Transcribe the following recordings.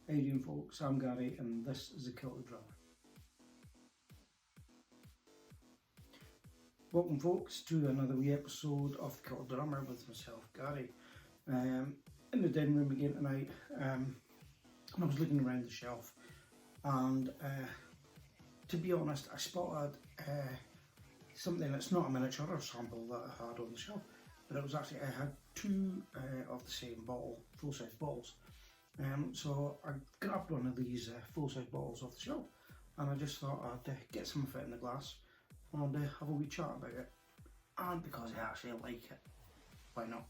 How you doing, folks? I'm Gary and this is the Kilted Drummer. Welcome, folks, to another wee episode of the Kilted Drummer with myself, Gary. In the den room again tonight, I was looking around the shelf and to be honest, I spotted something that's not a miniature or sample that I had on the shelf, but it was actually, I had two of the same bottle, full-size bottles. So I grabbed one of these full-size bottles off the shelf and I just thought I'd get some of it in the glass and have a wee chat about it, and because I actually like it, why not?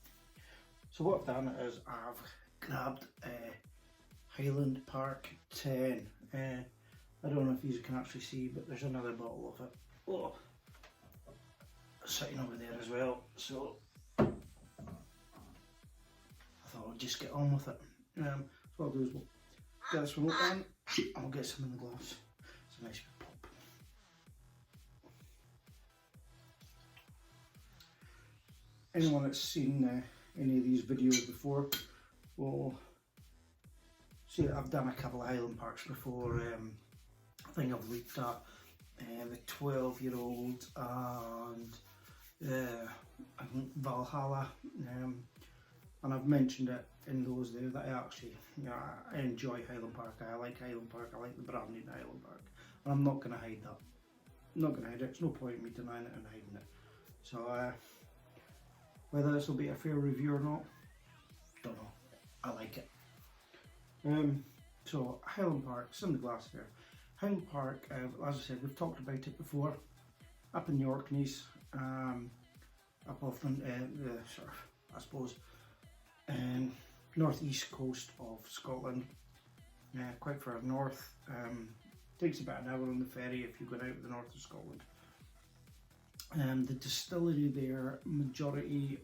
So what I've done is I've grabbed Highland Park 10. I don't know if you can actually see, but there's another bottle of it sitting over there as well, so I thought I'd just get on with it. So what I'll do is we'll get this one open and we'll get some in the glass. It's a nice big pop. Anyone that's seen any of these videos before will see that I've done a couple of Highland Parks before. I think I've looked at the 12-year-old and I think Valhalla, and I've mentioned it in those there that I actually, I enjoy Highland Park. I like Highland Park. I like the branding in Highland Park, and I'm not going to hide that. I'm not going to hide it. It's no point in me denying it and hiding it. So whether this will be a fair review or not, don't know. I like it. So Highland Park, it's in the glass there. Highland Park, as I said, we've talked about it before. Up in the Orkneys, up off the sort of, I suppose, northeast coast of Scotland, quite far north. Takes about an hour on the ferry if you're going out of the north of Scotland. The distillery there, majority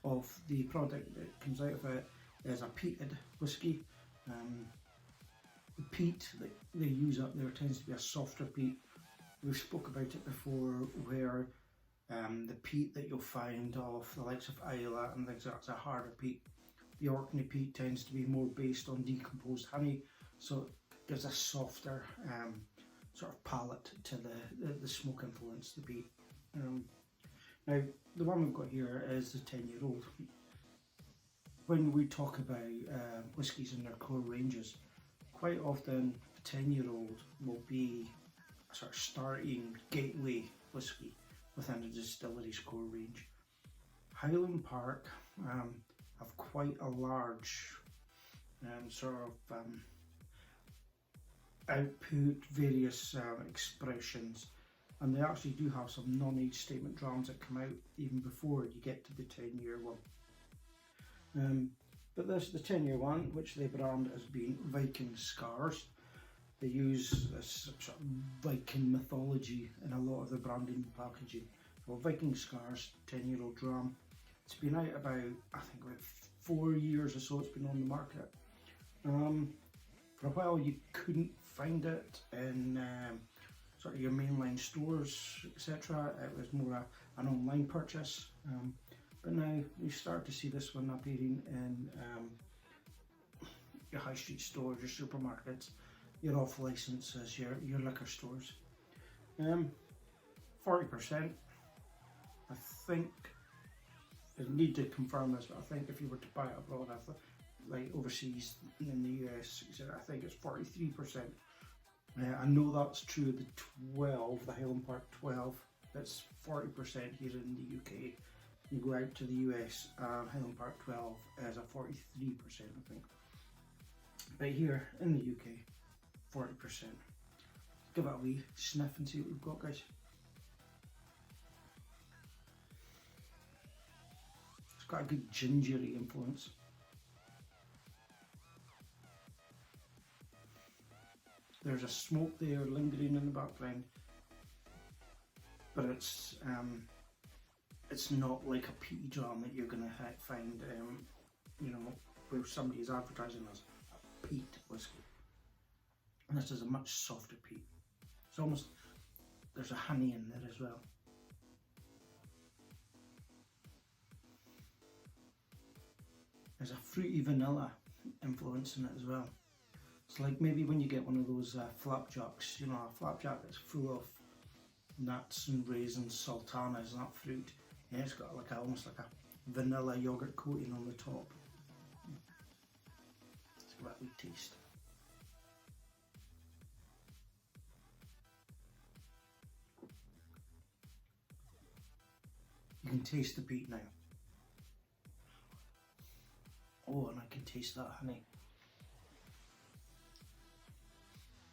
of the product that comes out of it is a peated whisky. The peat that they use up there tends to be a softer peat. We've spoke about it before, where the peat that you'll find off the likes of Islay and things like that's a harder peat. The Orkney peat tends to be more based on decomposed honey, so it gives a softer sort of palate to the smoke influence, the peat. Now, the one we've got here is the 10-year-old. When we talk about whiskies in their core ranges, quite often a 10-year-old will be a sort of starting gateway whisky within the distillery's core range. Highland Park have quite a large sort of output, various expressions, and they actually do have some non-age statement drams that come out even before you get to the 10-year one. But this, the 10-year one, which they brand as being Viking Scars. They use this sort of Viking mythology in a lot of the branding and packaging. Well, Viking Scars, 10-year-old dram. It's been out about, I think, about 4 years or so it's been on the market. For a while you couldn't find it in sort of your mainline stores, etc. It was more an online purchase. But now you start to see this one appearing in your high street stores, your supermarkets, your off licenses, your liquor stores. 40%. I think, I need to confirm this, but I think if you were to buy it abroad, like overseas in the US, I think it's 43%. I know that's true of the 12, the Highland Park 12. That's 40% here in the UK. You go out to the US, Highland Park 12 is a 43%, I think. But here in the UK, 40%. Give it a wee sniff and see what we've got, guys. It's got a good gingery influence. There's a smoke there lingering in the background, but it's not like a peaty dram that you're going to find, where somebody's advertising as a peat whisky. And this is a much softer peat. It's almost, there's a honey in there as well. There's a fruity vanilla influence in it as well. It's like maybe when you get one of those flapjacks, you know, a flapjack that's full of nuts and raisins, sultanas, nut fruit, and it's got like almost like a vanilla yogurt coating on the top. Let's give that a wee taste. You can taste the peat now. Oh, and I can taste that honey.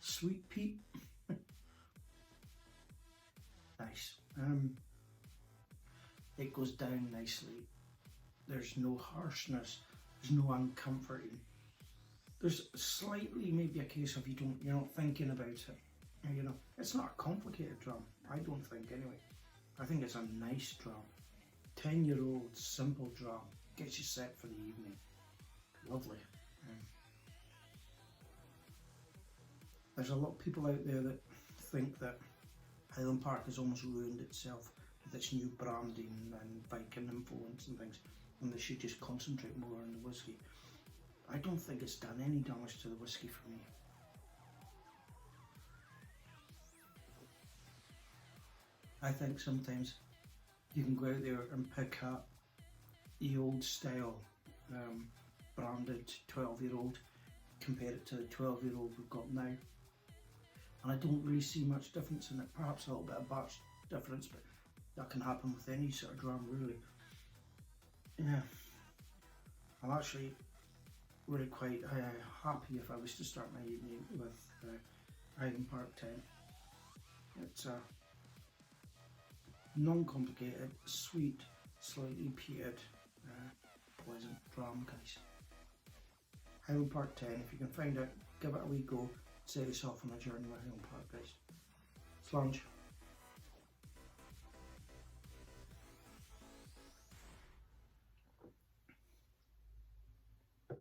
Sweet peat. Nice. It goes down nicely. There's no harshness. There's no uncomforting. There's slightly maybe a case of you're not thinking about it. You know, it's not a complicated drum. I don't think anyway. I think it's a nice drum. 10-year-old simple drum gets you set for the evening. Lovely. There's a lot of people out there that think that Highland Park has almost ruined itself with its new branding and Viking influence and things, and they should just concentrate more on the whisky. I don't think it's done any damage to the whisky for me. I think sometimes you can go out there and pick up the old style branded 12-year-old, compare it to the 12-year-old we've got now, and I don't really see much difference in it. Perhaps a little bit of batch difference, but that can happen with any sort of dram really. Yeah, I'm actually really quite happy if I was to start my evening with Highland Park 10. It's a non-complicated, sweet, slightly peated, pleasant dram, guys. Highland Park 10, if you can find it, give it a wee go, set yourself on a journey with Highland Park, guys. Slàinte.